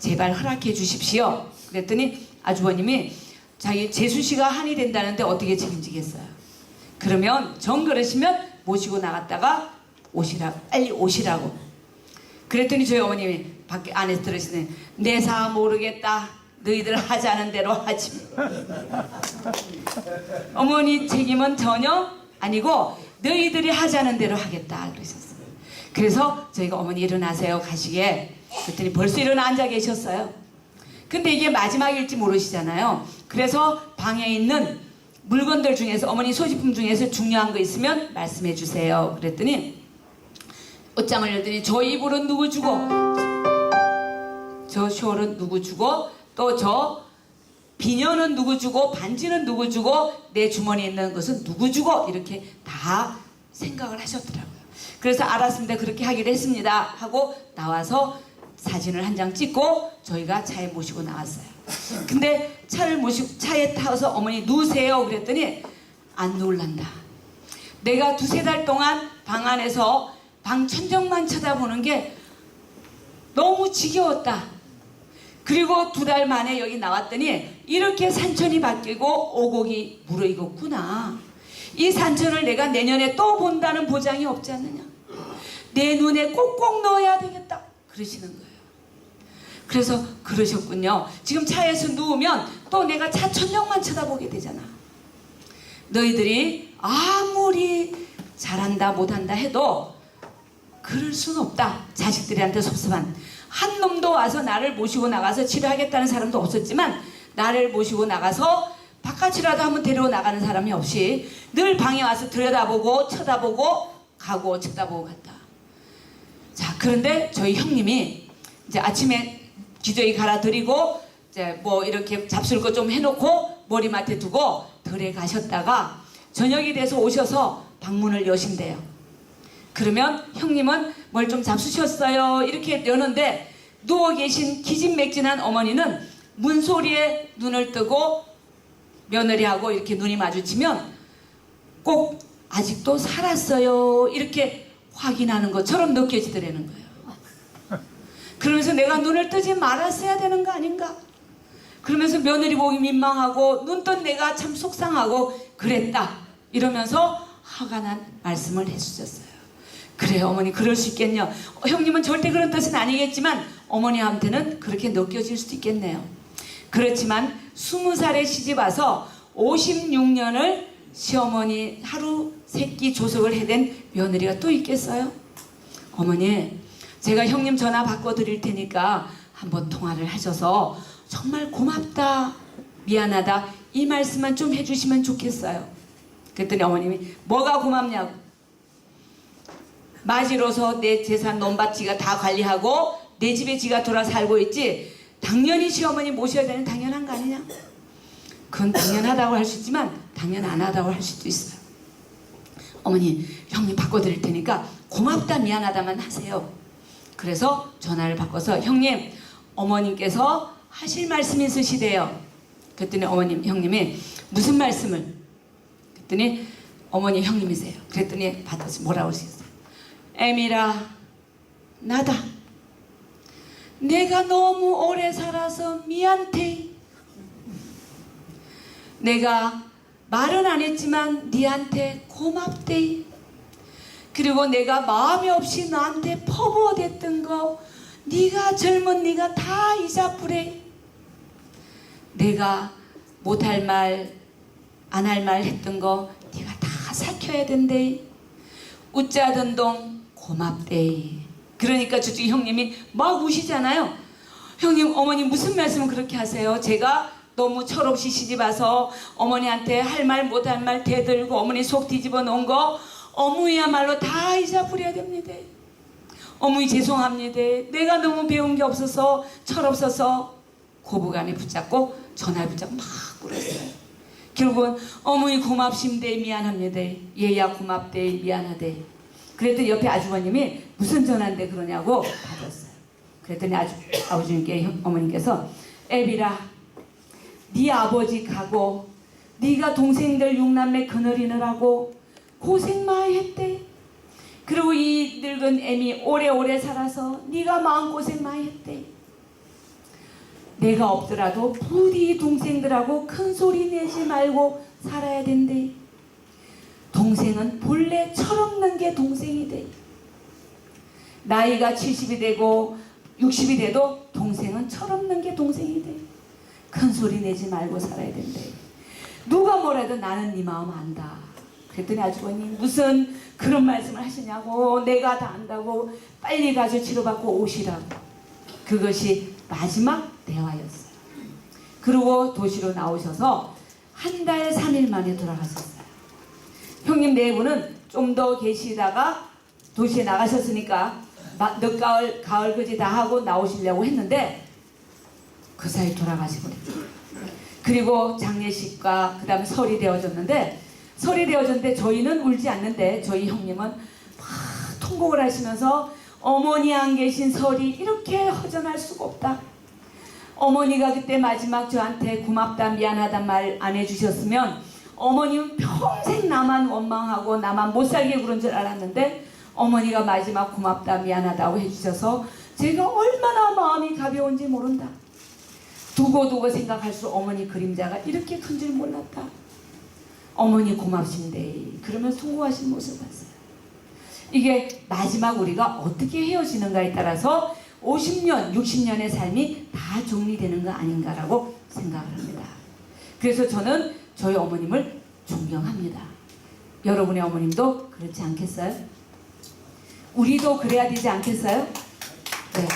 제발 허락해 주십시오. 그랬더니 아주버님이 자기 재수씨가 한이 된다는데 어떻게 책임지겠어요. 그러면 정 그러시면 모시고 나갔다가 빨리 오시라고. 그랬더니 저희 어머님이 밖에 안에서 들으시더니 내 사 모르겠다. 너희들 하자는 대로 하지. 어머니 책임은 전혀 아니고 너희들이 하자는 대로 하겠다 그러셨어요. 그래서 저희가 어머니 일어나세요 가시게 그랬더니 벌써 일어나 앉아 계셨어요. 근데 이게 마지막일지 모르시잖아요. 그래서 방에 있는 물건들 중에서 어머니 소지품 중에서 중요한 거 있으면 말씀해 주세요. 그랬더니 옷장을 열더니 저 이불은 누구 주고 저 숄은 누구 주고 또 저 비녀는 누구 주고 반지는 누구 주고 내 주머니에 있는 것은 누구 주고 이렇게 다 생각을 하셨더라고요. 그래서 알았습니다. 그렇게 하기로 했습니다 하고 나와서 사진을 한 장 찍고 저희가 차에 모시고 나왔어요. 근데 차에 타서 어머니 누우세요 그랬더니 안 누울란다. 내가 2-3달 동안 방 안에서 방 천정만 쳐다보는 게 너무 지겨웠다. 그리고 2달 만에 여기 나왔더니 이렇게 산천이 바뀌고 오곡이 무르익었구나. 이 산천을 내가 내년에 또 본다는 보장이 없지 않느냐. 내 눈에 꼭꼭 넣어야 되겠다 그러시는 거예요. 그래서 그러셨군요. 지금 차에서 누우면 또 내가 차 천정만 쳐다보게 되잖아. 너희들이 아무리 잘한다 못한다 해도 그럴 수는 없다. 자식들한테 섭섭한 한 놈도 와서 나를 모시고 나가서 치료하겠다는 사람도 없었지만 나를 모시고 나가서 바깥이라도 한번 데리고 나가는 사람이 없이 늘 방에 와서 들여다보고 쳐다보고 가고 쳐다보고 갔다. 자, 그런데 저희 형님이 이제 아침에 기저귀 갈아드리고 이제 뭐 이렇게 잡술 거 좀 해놓고 머리맡에 두고 덜에 가셨다가 저녁이 돼서 오셔서 방문을 여신대요. 그러면 형님은 뭘 좀 잡수셨어요 이렇게 여는데 누워 계신 기진맥진한 어머니는 문소리에 눈을 뜨고 며느리하고 이렇게 눈이 마주치면 꼭 아직도 살았어요 이렇게 확인하는 것처럼 느껴지더라는 거예요. 그러면서 내가 눈을 뜨지 말았어야 되는 거 아닌가. 그러면서 며느리 보기 민망하고 눈 뜬 내가 참 속상하고 그랬다 이러면서 화가 난 말씀을 해주셨어요. 그래요 어머니 그럴 수 있겠네요. 형님은 절대 그런 뜻은 아니겠지만 어머니한테는 그렇게 느껴질 수도 있겠네요. 그렇지만 20살에 시집 와서 56년을 시어머니 하루 세끼 조석을 해댄 며느리가 또 있겠어요? 어머니 제가 형님 전화 바꿔드릴 테니까 한번 통화를 하셔서 정말 고맙다 미안하다 이 말씀만 좀 해주시면 좋겠어요. 그랬더니 어머님이 뭐가 고맙냐고. 마지로서 내 재산 논밭 지가 다 관리하고 내 집에 지가 돌아 살고 있지 당연히 시어머니 모셔야 되는 당연한 거 아니냐. 그건 당연하다고 할 수 있지만 당연 안 하다고 할 수도 있어요. 어머니 형님 바꿔드릴 테니까 고맙다 미안하다만 하세요. 그래서 전화를 바꿔서 형님 어머님께서 하실 말씀이 있으시대요. 그랬더니 형님이 무슨 말씀을? 그랬더니 어머니 형님이세요. 그랬더니 받아서 뭐라고 하시겠어요? 애미라 나다. 내가 너무 오래 살아서 미안해. 내가 말은 안 했지만 니한테 고맙대. 그리고 내가 마음이 없이 너한테 퍼부어댔던 거 네가 젊은 네가 다 잊어버려. 내가 못할 말 안 할 말 했던 거 네가 다 삭혀야 된대. 웃자던 동 고맙대. 그러니까 저쪽 형님이 막 우시잖아요. 형님 어머니 무슨 말씀을 그렇게 하세요? 제가 너무 철없이 시집 와서 어머니한테 할 말 못할 말 대들고 어머니 속 뒤집어 놓은 거 어머니야말로 다 잊어버려야 됩니다. 어머니 죄송합니다. 내가 너무 배운 게 없어서 철없어서 고부간에 붙잡고 전화를 붙잡고 막 울었어요. 결국은 어머니 고맙심대 미안합니다. 얘야 고맙대 미안하대. 그랬더니 옆에 아주버님이 무슨 전화인데 그러냐고 받았어요. 그랬더니 아버지님께 어머님께서 애비라 네 아버지 가고 네가 동생들 6남매 거느리느라고 고생 많이 했대. 그리고 이 늙은 애미 오래오래 살아서 네가 마음고생 많이 했대. 내가 없더라도 부디 동생들하고 큰 소리 내지 말고 살아야 된대. 동생은 본래 철없는 게 동생이 돼. 나이가 70이 되고 60이 돼도 동생은 철없는 게 동생이 돼. 큰 소리 내지 말고 살아야 된대. 누가 뭐래도 나는 네 마음 안다. 그랬더니 아주버님 무슨 그런 말씀을 하시냐고. 내가 다 안다고. 빨리 가서 치료받고 오시라고. 그것이 마지막 대화였어요. 그리고 도시로 나오셔서 한 달 3일 만에 돌아가셨어요. 형님 네 분은 좀 더 계시다가 도시에 나가셨으니까 늦가을 가을 그지 다 하고 나오시려고 했는데 그 사이 돌아가시거든요. 그리고 장례식과 그 다음에 설이 되어졌는데 저희는 울지 않는데 저희 형님은 막 통곡을 하시면서 어머니 안 계신 설이 이렇게 허전할 수가 없다. 어머니가 그때 마지막 저한테 고맙다 미안하다 말 안 해주셨으면 어머니는 평생 나만 원망하고 나만 못살게 그런 줄 알았는데 어머니가 마지막 고맙다 미안하다고 해주셔서 제가 얼마나 마음이 가벼운지 모른다. 두고 생각할수록 어머니 그림자가 이렇게 큰 줄 몰랐다. 어머니 고맙신데 그러면서 통곡하신 모습을 봤어요. 이게 마지막 우리가 어떻게 헤어지는가에 따라서 50년, 60년의 삶이 다 정리되는 거 아닌가라고 생각을 합니다. 그래서 저는 저희 어머님을 존경합니다. 여러분의 어머님도 그렇지 않겠어요? 우리도 그래야 되지 않겠어요? 네. 네.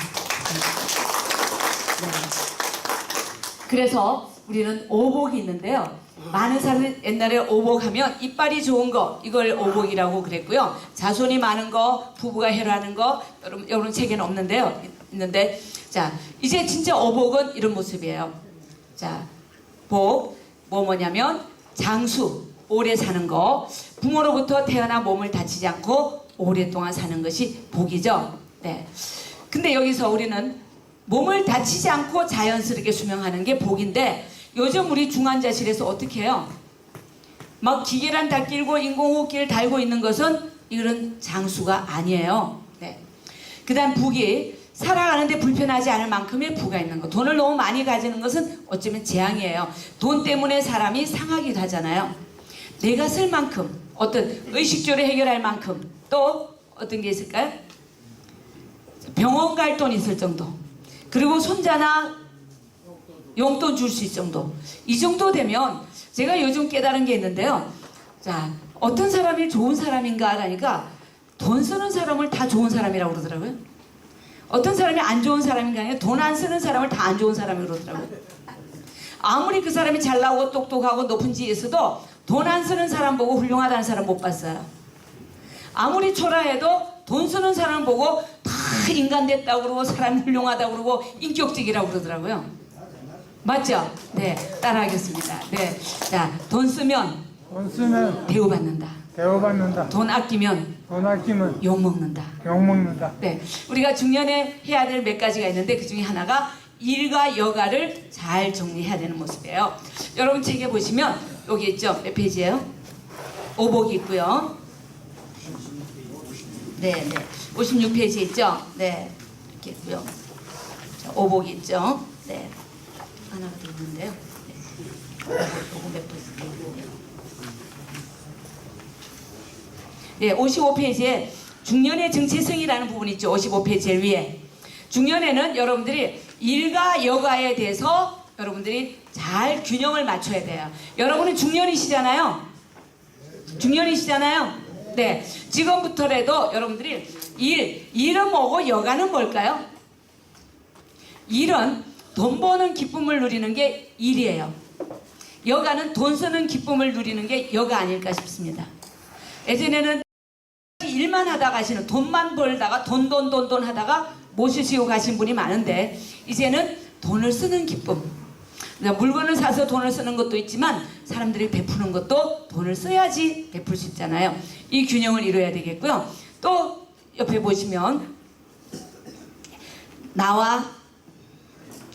그래서 우리는 오복이 있는데요. 많은 사람들이 옛날에 오복하면 이빨이 좋은 거 이걸 오복이라고 그랬고요. 자손이 많은 거, 부부가 해라는 거 여러분 책에는 없는데요. 있는데 자 이제 진짜 오복은 이런 모습이에요. 자 복 뭐냐면 장수 오래 사는 거 부모로부터 태어나 몸을 다치지 않고 오랫동안 사는 것이 복이죠. 네. 근데 여기서 우리는 몸을 다치지 않고 자연스럽게 수명하는 게 복인데 요즘 우리 중환자실에서 어떻게 해요? 막 기계란 다 끼고 인공호흡기를 달고 있는 것은 이런 장수가 아니에요. 네. 그 다음 복이 살아가는데 불편하지 않을 만큼의 부가 있는 것. 돈을 너무 많이 가지는 것은 어쩌면 재앙이에요. 돈 때문에 사람이 상하기도 하잖아요. 내가 쓸 만큼 어떤 의식주를 해결할 만큼 또 어떤 게 있을까요? 병원 갈 돈 있을 정도. 그리고 손자나 용돈 줄 수 있을 정도. 이 정도 되면 제가 요즘 깨달은 게 있는데요. 자, 어떤 사람이 좋은 사람인가 하니까 돈 쓰는 사람을 다 좋은 사람이라고 그러더라고요. 어떤 사람이 안 좋은 사람인가 아니라 돈 안 쓰는 사람을 다 안 좋은 사람이라고 그러더라고요. 아무리 그 사람이 잘나고 똑똑하고 높은 지에 있어도 돈 안 쓰는 사람 보고 훌륭하다는 사람 못 봤어요. 아무리 초라해도 돈 쓰는 사람 보고 다 인간 됐다고 그러고 사람 훌륭하다고 그러고 인격적이라고 그러더라고요. 맞죠? 네, 따라하겠습니다. 네, 자, 돈 쓰면 대우받는다. 돈 아끼면 욕먹는다. 네, 우리가 중년에 해야 될 몇 가지가 있는데 그 중에 하나가 일과 여가를 잘 정리해야 되는 모습이에요. 여러분 책에 보시면 여기 있죠? 몇 페이지예요? 오복이 있고요. 네, 56페이지 있죠? 네, 이렇게 있고요. 자, 오복이 있죠? 네, 하나가 더 있는데요. 네. 요거 몇 페이지? 네, 55페이지에 중년의 정체성이라는 부분이 있죠. 55페이지 위에. 중년에는 여러분들이 일과 여가에 대해서 여러분들이 잘 균형을 맞춰야 돼요. 여러분은 중년이시잖아요. 네, 지금부터라도 여러분들이 일은 뭐고 여가는 뭘까요? 일은 돈 버는 기쁨을 누리는 게 일이에요. 여가는 돈 쓰는 기쁨을 누리는 게 여가 아닐까 싶습니다. 예전에는 일만 하다 가시는 돈만 벌다가 돈 하다가 모시시고 가신 분이 많은데 이제는 돈을 쓰는 기쁨. 그러니까 물건을 사서 돈을 쓰는 것도 있지만 사람들이 베푸는 것도 돈을 써야지 베풀 수 있잖아요. 이 균형을 이루어야 되겠고요. 또 옆에 보시면 나와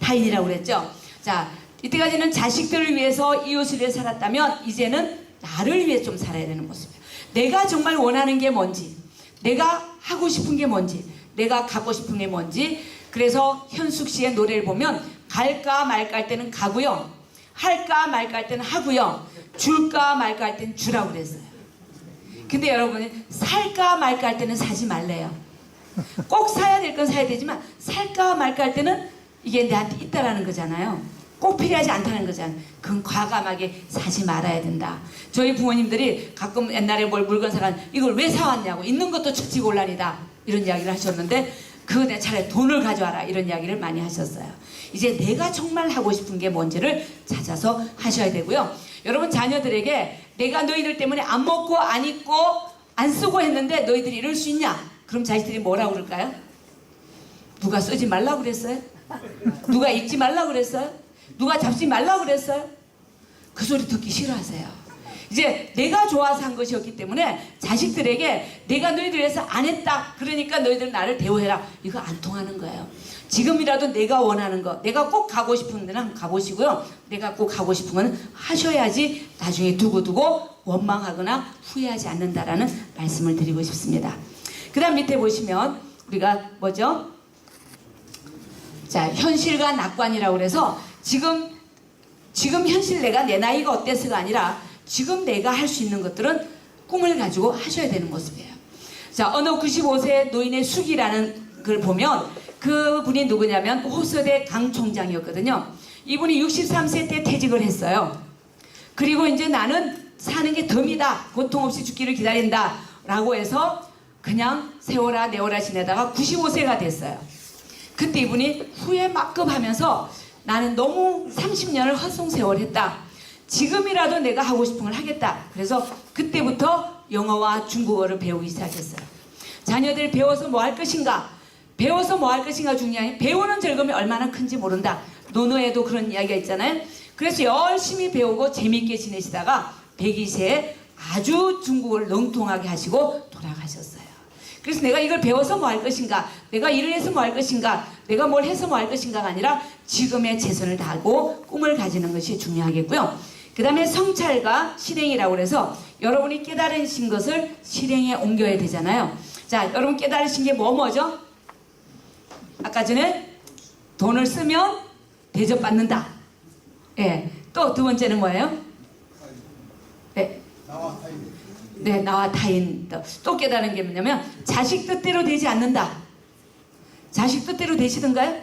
타인이라고 그랬죠. 자, 이때까지는 자식들을 위해서 이웃을 위해 살았다면 이제는 나를 위해 좀 살아야 되는 모습이에요. 내가 정말 원하는 게 뭔지, 내가 하고 싶은 게 뭔지, 내가 갖고 싶은 게 뭔지. 그래서 현숙 씨의 노래를 보면 갈까 말까 할 때는 가고요. 할까 말까 할 때는 하고요. 줄까 말까 할 때는 주라고 그랬어요. 근데 여러분 살까 말까 할 때는 사지 말래요. 꼭 사야 될 건 사야 되지만 살까 말까 할 때는 이게 내한테 있다라는 거잖아요. 꼭 필요하지 않다는 거잖아요. 그건 과감하게 사지 말아야 된다. 저희 부모님들이 가끔 옛날에 뭘 물건 사간 이걸 왜 사왔냐고 있는 것도 처치곤란이다 이런 이야기를 하셨는데 그거 내 차라리 돈을 가져와라 이런 이야기를 많이 하셨어요. 이제 내가 정말 하고 싶은 게 뭔지를 찾아서 하셔야 되고요. 여러분 자녀들에게 내가 너희들 때문에 안 먹고 안 입고 안 쓰고 했는데 너희들이 이럴 수 있냐? 그럼 자식들이 뭐라고 그럴까요? 누가 쓰지 말라고 그랬어요? 누가 입지 말라고 그랬어요? 누가 잡지 말라고 그랬어요? 그 소리 듣기 싫어하세요. 이제 내가 좋아서 한 것이었기 때문에 자식들에게 내가 너희들 위해서 안 했다 그러니까 너희들 나를 대우해라 이거 안 통하는 거예요. 지금이라도 내가 원하는 거 내가 꼭 가고 싶은 데는 한번 가보시고요. 내가 꼭 가고 싶은 건 하셔야지 나중에 두고두고 원망하거나 후회하지 않는다라는 말씀을 드리고 싶습니다. 그 다음 밑에 보시면 우리가 뭐죠? 자, 현실과 낙관이라고 그래서 지금 현실 내가 내 나이가 어때서가 아니라 지금 내가 할 수 있는 것들은 꿈을 가지고 하셔야 되는 모습이에요. 자, 어느 95세 노인의 숙이라는 걸 보면 그분이 누구냐면 호서대 강 총장이었거든요. 이분이 63세 때 퇴직을 했어요. 그리고 이제 나는 사는 게 덤이다. 고통 없이 죽기를 기다린다. 라고 해서 그냥 세월아 내월아 지내다가 95세가 됐어요. 그때 이분이 후회 막급하면서 나는 너무 30년을 헛송세월했다. 지금이라도 내가 하고 싶은 걸 하겠다. 그래서 그때부터 영어와 중국어를 배우기 시작했어요. 자녀들 배워서 뭐 할 것인가? 배워서 뭐 할 것인가 중요하니 배우는 즐거움이 얼마나 큰지 모른다. 노노에도 그런 이야기가 있잖아요. 그래서 열심히 배우고 재미있게 지내시다가 102세에 아주 중국어를 능통하게 하시고 돌아가셨어요. 그래서 내가 이걸 배워서 뭐 할 것인가, 내가 일을 해서 뭐 할 것인가, 내가 뭘 해서 뭐 할 것인가가 아니라 지금의 최선을 다하고 꿈을 가지는 것이 중요하겠고요. 그 다음에 성찰과 실행이라고 해서 여러분이 깨달으신 것을 실행에 옮겨야 되잖아요. 자, 여러분 깨달으신 게 뭐죠? 아까 전에 돈을 쓰면 대접받는다. 예. 또 두 번째는 뭐예요? 네. 네, 나와 타인. 또 깨달은 게 뭐냐면 자식 뜻대로 되지 않는다. 자식 뜻대로 되시던가요?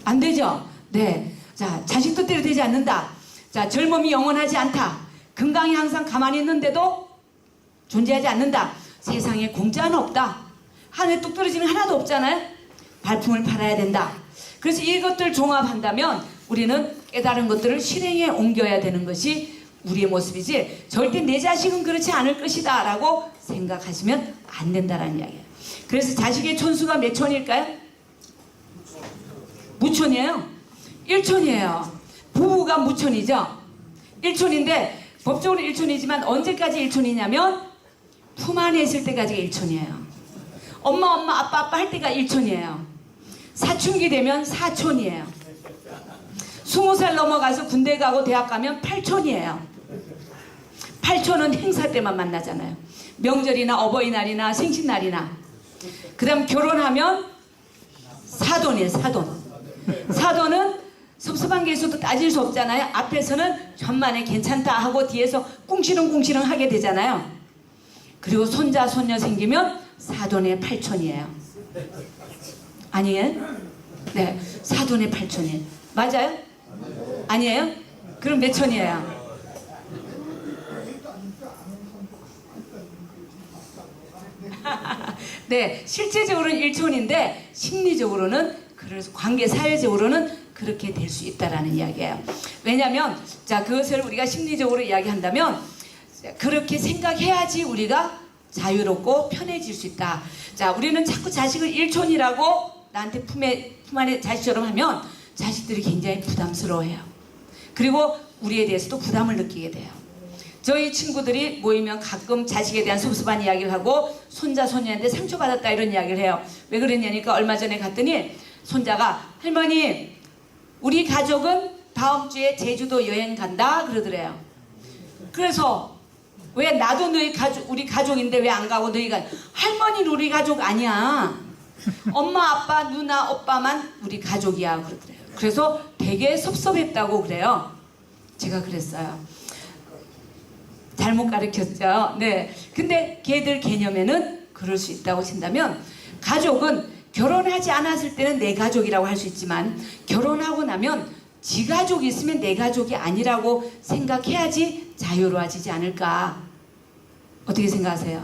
안 되죠? 네. 자, 자식 뜻대로 되지 않는다. 자, 젊음이 영원하지 않다. 건강이 항상 가만히 있는데도 존재하지 않는다. 세상에 공짜는 없다. 하늘에 뚝 떨어지는 하나도 없잖아요. 발품을 팔아야 된다. 그래서 이것들 종합한다면 우리는 깨달은 것들을 실행에 옮겨야 되는 것이 우리의 모습이지 절대 내 자식은 그렇지 않을 것이다 라고 생각하시면 안 된다라는 이야기예요. 그래서 자식의 촌수가 몇 촌일까요? 무촌이에요. 1촌이에요. 부부가 무촌이죠. 1촌인데 법적으로 1촌이지만 언제까지 1촌이냐면 품 안에 있을 때까지가 1촌이에요. 엄마 아빠 할 때가 1촌이에요. 사춘기 되면 4촌이에요. 20살 넘어가서 군대 가고 대학 가면 8촌이에요. 8촌은 행사 때만 만나잖아요. 명절이나 어버이날이나 생신날이나. 그 다음 결혼하면 사돈이에요. 사돈. 사돈은 섭섭한 게 있어도 따질 수 없잖아요. 앞에서는 전만에 괜찮다 하고 뒤에서 꿍시렁 하게 되잖아요. 그리고 손자 손녀 생기면 사돈의 8촌이에요. 아니에요? 네, 사돈의 8촌이에요. 맞아요? 아니에요? 그럼 몇 촌이에요? 네, 실제적으로는 1촌인데 심리적으로는 그래서 관계 사회적으로는 그렇게 될 수 있다라는 이야기예요. 왜냐하면 자 그것을 우리가 심리적으로 이야기한다면 그렇게 생각해야지 우리가 자유롭고 편해질 수 있다. 자, 우리는 자꾸 자식을 1촌이라고 나한테 품 안에 자식처럼 하면 자식들이 굉장히 부담스러워해요. 그리고 우리에 대해서도 부담을 느끼게 돼요. 저희 친구들이 모이면 가끔 자식에 대한 섭섭한 이야기를 하고 손자 손녀한테 상처받았다 이런 이야기를 해요. 왜 그러냐니까 얼마 전에 갔더니 손자가 할머니 우리 가족은 다음 주에 제주도 여행 간다 그러더래요. 그래서 왜 나도 너희 가족 우리 가족인데 왜 안 가고 너희가 할머니는 우리 가족 아니야. 엄마, 아빠, 누나, 오빠만 우리 가족이야 그러더래요. 그래서 되게 섭섭했다고 그래요. 제가 그랬어요. 잘못 가르쳤죠. 네. 근데 걔들 개념에는 그럴 수 있다고 친다면, 가족은 결혼하지 않았을 때는 내 가족이라고 할 수 있지만 결혼하고 나면 지 가족이 있으면 내 가족이 아니라고 생각해야지 자유로워지지 않을까. 어떻게 생각하세요?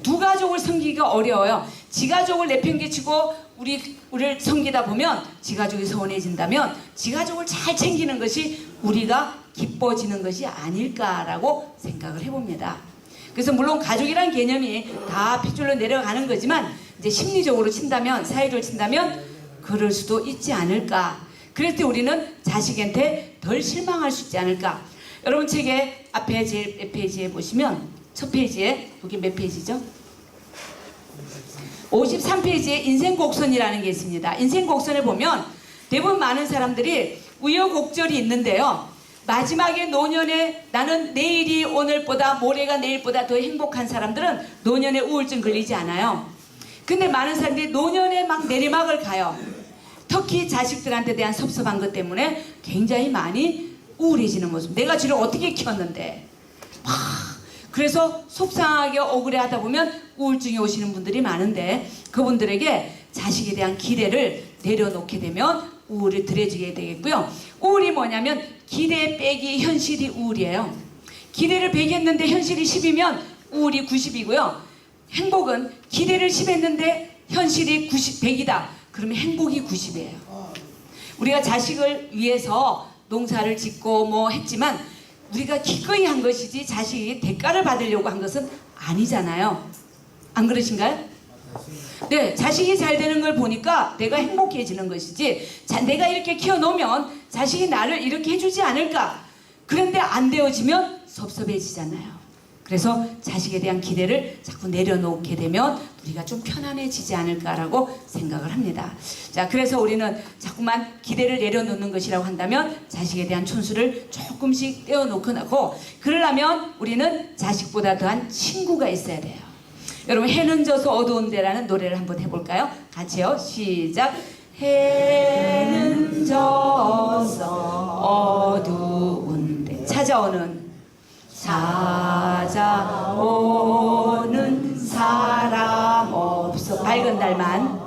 두 가족을 섬기기가 어려워요. 지 가족을 내팽개치고 우리를 섬기다 보면 지 가족이 서운해진다면 지 가족을 잘 챙기는 것이 우리가 기뻐지는 것이 아닐까라고 생각을 해봅니다. 그래서 물론 가족이란 개념이 다 핏줄로 내려가는 거지만 이제 심리적으로 친다면, 사회적으로 친다면 그럴 수도 있지 않을까. 그럴 때 우리는 자식한테 덜 실망할 수 있지 않을까. 여러분 책의 앞에 제일 몇 페이지에 보시면, 첫 페이지에 여기 몇 페이지죠? 53페이지에 인생곡선이라는 게 있습니다. 인생곡선에 보면 대부분 많은 사람들이 우여곡절이 있는데요. 마지막에 노년에 나는 내일이 오늘보다 모레가 내일보다 더 행복한 사람들은 노년에 우울증 걸리지 않아요. 근데 많은 사람들이 노년에 막 내리막을 가요. 특히 자식들한테 대한 섭섭한 것 때문에 굉장히 많이 우울해지는 모습. 내가 쥐를 어떻게 키웠는데 막 그래서 속상하게 억울해하다 보면 우울증이 오시는 분들이 많은데, 그분들에게 자식에 대한 기대를 내려놓게 되면 우울이 덜해지게 되겠고요. 우울이 뭐냐면 기대 빼기 현실이 우울이에요. 기대를 100 했는데 현실이 10이면 우울이 90이고요. 행복은 기대를 10 했는데 현실이 100이다. 그러면 행복이 90이에요. 우리가 자식을 위해서 농사를 짓고 뭐 했지만 우리가 기꺼이 한 것이지 자식이 대가를 받으려고 한 것은 아니잖아요. 안 그러신가요? 네, 자식이 잘 되는 걸 보니까 내가 행복해지는 것이지, 내가 이렇게 키워놓으면 자식이 나를 이렇게 해주지 않을까. 그런데 안 되어지면 섭섭해지잖아요. 그래서 자식에 대한 기대를 자꾸 내려놓게 되면 우리가 좀 편안해지지 않을까라고 생각을 합니다. 자, 그래서 우리는 자꾸만 기대를 내려놓는 것이라고 한다면 자식에 대한 촌수를 조금씩 떼어놓고 나고, 그러려면 우리는 자식보다 더한 친구가 있어야 돼요. 여러분, 해는 져서 어두운 데라는 노래를 한번 해볼까요? 같이요. 시작. 해는 져서 어두운 데 찾아오는 사람 없어. 밝은 달만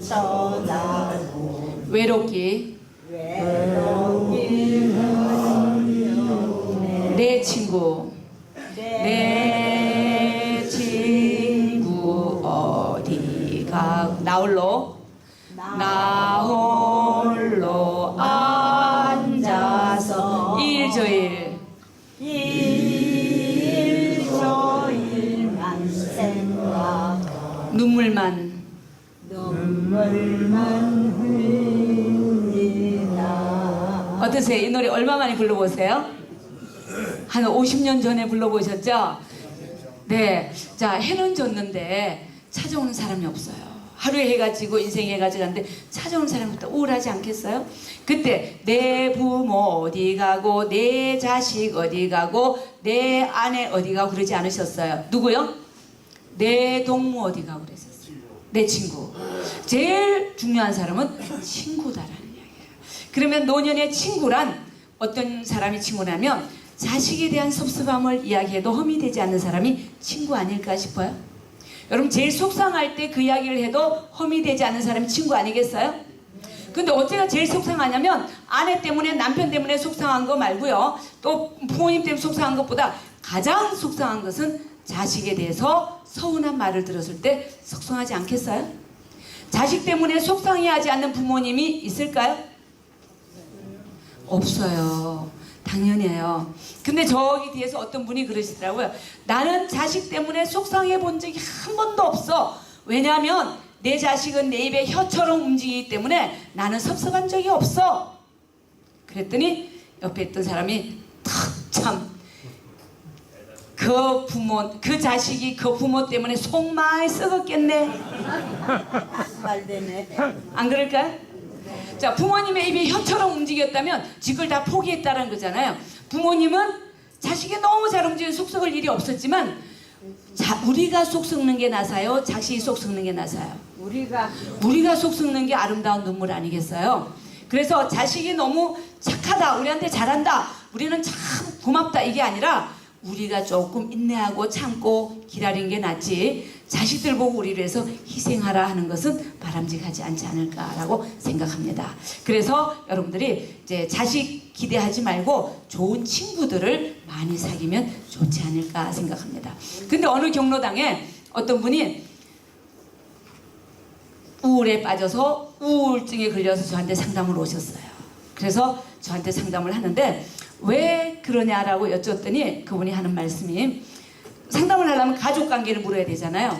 쳐다보 외롭기 내 친구 어디가 나 홀로 앉아서 일조일만 생각 눈물만 흘리다. 어떠세요? 이 노래 얼마 만에 불러보세요? 한 50년 전에 불러보셨죠? 네. 자, 해는 졌는데 찾아오는 사람이 없어요. 하루에 해가 지고 인생의 해가 지는데 찾아오는 사람부터 우울하지 않겠어요? 그때 내 부모 어디 가고 내 자식 어디 가고 내 아내 어디 가고 그러지 않으셨어요? 누구요? 내 동무 어디 가고 그랬었어요. 내 친구. 제일 중요한 사람은 친구다라는 이야기예요. 그러면 노년의 친구란 어떤 사람이 친구라면 자식에 대한 섭섭함을 이야기해도 험이 되지 않는 사람이 친구 아닐까 싶어요. 여러분, 제일 속상할 때 그 이야기를 해도 험이 되지 않는 사람이 친구 아니겠어요? 근데 어째가 제일 속상하냐면 아내 때문에, 남편 때문에 속상한 거 말고요, 또 부모님 때문에 속상한 것보다 가장 속상한 것은 자식에 대해서 서운한 말을 들었을 때 속상하지 않겠어요? 자식 때문에 속상해하지 않는 부모님이 있을까요? 없어요. 당연해요. 근데 저기 뒤에서 어떤 분이 그러시더라고요. 나는 자식 때문에 속상해 본 적이 한 번도 없어. 왜냐하면 내 자식은 내 입에 혀처럼 움직이기 때문에 나는 섭섭한 적이 없어. 그랬더니 옆에 있던 사람이 참, 그 자식이 그 부모 때문에 속 많이 썩었겠네. 말되네. 안 그럴까요? 자, 부모님의 입이 혀처럼 움직였다면 지그를 다 포기했다는 거잖아요. 부모님은 자식이 너무 잘 움직여 속 썩을 일이 없었지만 자, 우리가 속 썩는 게 나사요? 자식이 속 썩는 게 나사요? 우리가 속 썩는 게 아름다운 눈물 아니겠어요? 그래서 자식이 너무 착하다, 우리한테 잘한다, 우리는 참 고맙다, 이게 아니라 우리가 조금 인내하고 참고 기다린 게 낫지, 자식들 보고 우리를 위해서 희생하라 하는 것은 바람직하지 않지 않을까라고 생각합니다. 그래서 여러분들이 이제 자식 기대하지 말고 좋은 친구들을 많이 사귀면 좋지 않을까 생각합니다. 근데 어느 경로당에 어떤 분이 우울에 빠져서 우울증에 걸려서 저한테 상담을 오셨어요. 그래서 저한테 상담을 하는데 왜 그러냐라고 여쭸더니 그분이 하는 말씀이, 상담을 하려면 가족관계를 물어야 되잖아요.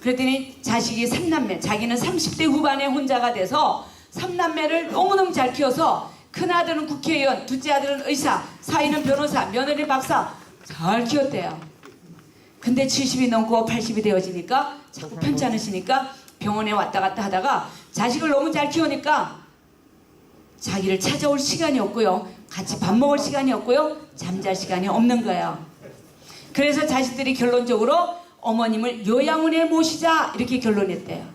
그랬더니 자식이 3남매, 자기는 30대 후반에 혼자가 돼서 3남매를 너무너무 잘 키워서 큰아들은 국회의원, 둘째 아들은 의사, 사위는 변호사, 며느리 박사 잘 키웠대요. 근데 70이 넘고 80이 되어지니까 자꾸 편찮으시니까 병원에 왔다 갔다 하다가 자식을 너무 잘 키우니까 자기를 찾아올 시간이 없고요, 같이 밥 먹을 시간이 없고요, 잠잘 시간이 없는 거예요. 그래서 자식들이 결론적으로 어머님을 요양원에 모시자 이렇게 결론했대요.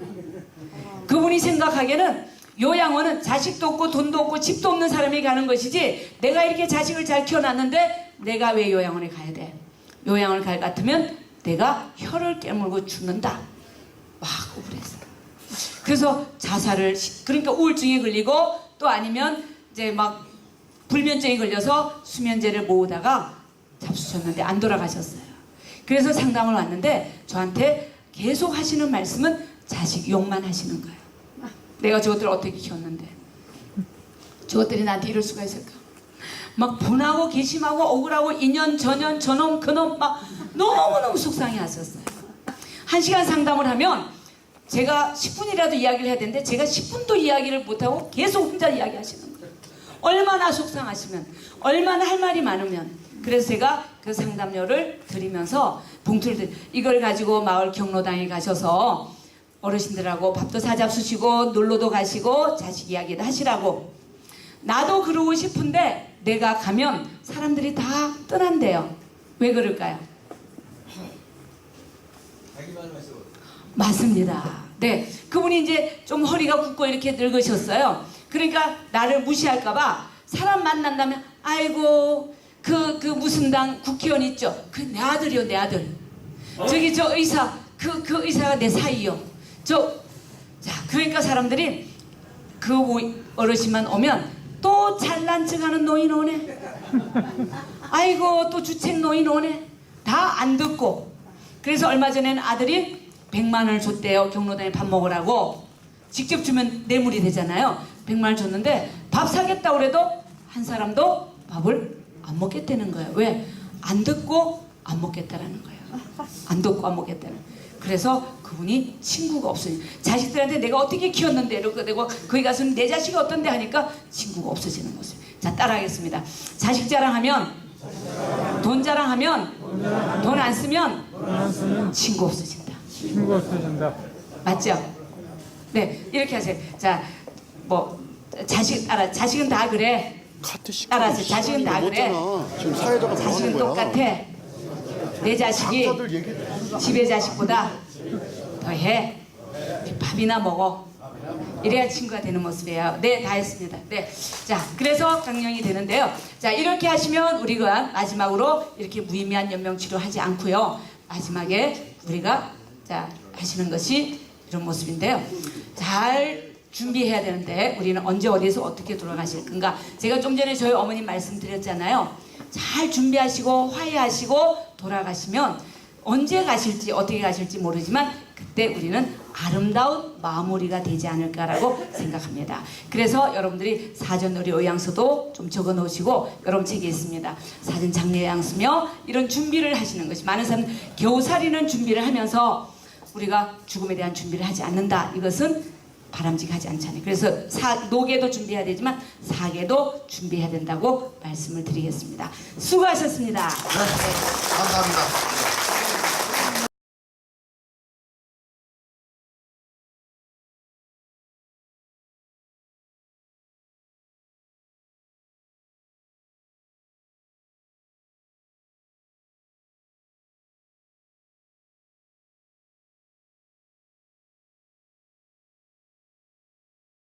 그분이 생각하기에는 요양원은 자식도 없고 돈도 없고 집도 없는 사람이 가는 것이지, 내가 이렇게 자식을 잘 키워놨는데 내가 왜 요양원에 가야 돼? 요양원을 갈 것 같으면 내가 혀를 깨물고 죽는다. 막 우울했어요. 그래서 자살을, 그러니까 우울증에 걸리고 또 아니면 이제 막 불면증에 걸려서 수면제를 모으다가 잡수셨는데 안 돌아가셨어요. 그래서 상담을 왔는데 저한테 계속 하시는 말씀은 자식 욕만 하시는 거예요. 내가 저것들을 어떻게 키웠는데 저것들이 나한테 이럴 수가 있을까? 막 분하고 괘씸하고 억울하고 인연 전연 저놈 그놈 막 너무너무 속상해 하셨어요. 1시간 상담을 하면 제가 10분이라도 이야기를 해야 되는데 제가 10분도 이야기를 못하고 계속 혼자 이야기하시는 거예요. 얼마나 속상하시면, 얼마나 할 말이 많으면. 그래서 제가 그 상담료를 드리면서 봉투를 이걸 가지고 마을 경로당에 가셔서 어르신들하고 밥도 사잡수시고 놀러도 가시고 자식 이야기도 하시라고. 나도 그러고 싶은데 내가 가면 사람들이 다 떠난대요. 왜 그럴까요? 맞습니다. 네, 그분이 이제 좀 허리가 굽고 이렇게 늙으셨어요. 그러니까 나를 무시할까봐 사람 만난다면 아이고 그 무슨 당 국회의원 있죠? 그 내 아들이요, 내 아들. 저기 저 의사, 그 의사가 내 사이요. 자, 그러니까 사람들이 그 어르신만 오면 또 잘난 척하는 노인 오네. 아이고 또 주책 노인 오네. 다 안 듣고. 그래서 얼마 전에는 아들이 100만 원을 줬대요. 경로당에 밥 먹으라고. 직접 주면 뇌물이 되잖아요. 100만 원 줬는데 밥 사겠다고 그래도 한 사람도 밥을 안 먹겠다는 거예요. 왜? 안 듣고 안 먹겠다라는 거예요. 안 듣고 안 먹겠다는. 그래서 그분이 친구가 없으니 자식들한테 내가 어떻게 키웠는데 이러고 내가 거기 가서는 내 자식이 어떤데 하니까 친구가 없어지는 모습. 자, 따라하겠습니다. 자식 자랑하면, 돈 자랑하면, 돈 안 쓰면 친구 없어진다. 친구 없어진다. 맞죠? 네, 이렇게 하세요. 자, 뭐 자식은 다 그래. 따라하세요. 자식은 다 그래. 지금 사회자가 자식은 뭐 하는 거야? 똑같아. 내 자식이 집의 자식보다 더해. 밥이나 먹어. 이래야 친구가 되는 모습이에요. 네, 다 했습니다. 네, 자, 그래서 강령이 되는데요. 자, 이렇게 하시면 우리가 마지막으로 이렇게 무의미한 연명치료 하지 않고요. 마지막에 우리가 자 하시는 것이 이런 모습인데요. 잘 준비해야 되는데 우리는 언제 어디에서 어떻게 돌아가실 건가. 제가 좀 전에 저희 어머님 말씀드렸잖아요. 잘 준비하시고 화해하시고 돌아가시면 언제 가실지 어떻게 가실지 모르지만 그때 우리는 아름다운 마무리가 되지 않을까라고 생각합니다. 그래서 여러분들이 사전놀이 요양서도 좀 적어 놓으시고 여러분 책에 있습니다. 사전 장례 요양서며 이런 준비를 하시는 것이, 많은 사람은 겨우살이는 준비를 하면서 우리가 죽음에 대한 준비를 하지 않는다. 이것은 바람직하지 않잖아요. 그래서 노계도 준비해야 되지만 사계도 준비해야 된다고 말씀을 드리겠습니다. 수고하셨습니다. 네, 감사합니다.